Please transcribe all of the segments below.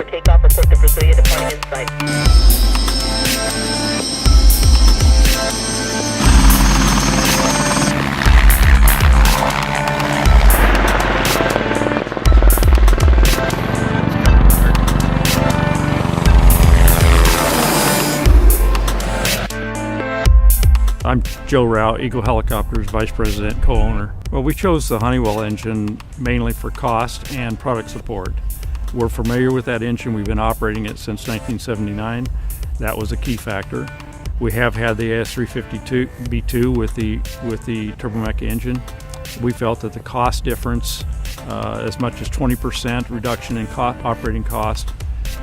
takeoff. Report to Brasilia departing in sight. I'm Joe Rao, Eagle Helicopters Vice President, co-owner. Well, we chose the Honeywell engine mainly for cost and product support. We're familiar with that engine. We've been operating it since 1979. That was a key factor. We have had the AS350B2 with the Turbomeca engine. We felt that the cost difference, as much as 20% reduction in operating cost,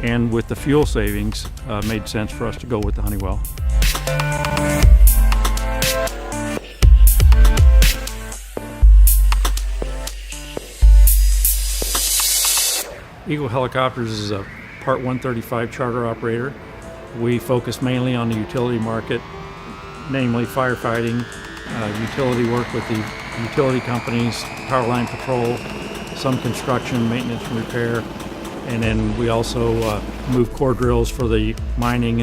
and with the fuel savings, made sense for us to go with the Honeywell. Eagle Helicopters is a Part 135 charter operator. We focus mainly on the utility market, namely firefighting, utility work with the utility companies, power line patrol, some construction, maintenance and repair, and then we also move core drills for the mining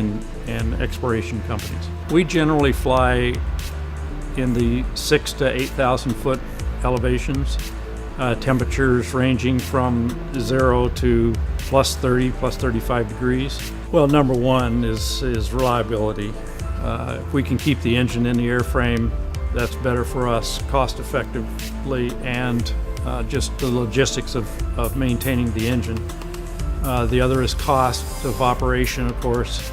and exploration companies. We generally fly in the 6,000 to 8,000 foot elevations. Temperatures ranging from 0 to plus 30, plus 35 degrees. Well, number one is reliability. If we can keep the engine in the airframe, that's better for us cost effectively and just the logistics of maintaining the engine. The other is cost of operation, of course.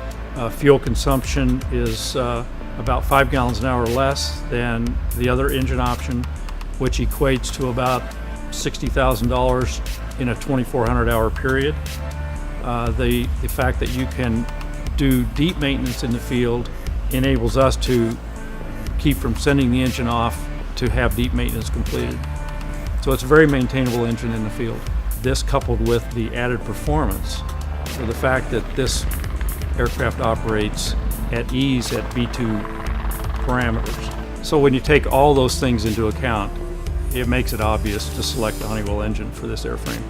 Fuel consumption is about 5 gallons an hour less than the other engine option, which equates to about $60,000 in a 2,400-hour period. The fact that you can do deep maintenance in the field enables us to keep from sending the engine off to have deep maintenance completed. So it's a very maintainable engine in the field. This coupled with the added performance, or the fact that this aircraft operates at ease at V2 parameters. So when you take all those things into account, it makes it obvious to select the Honeywell engine for this airframe.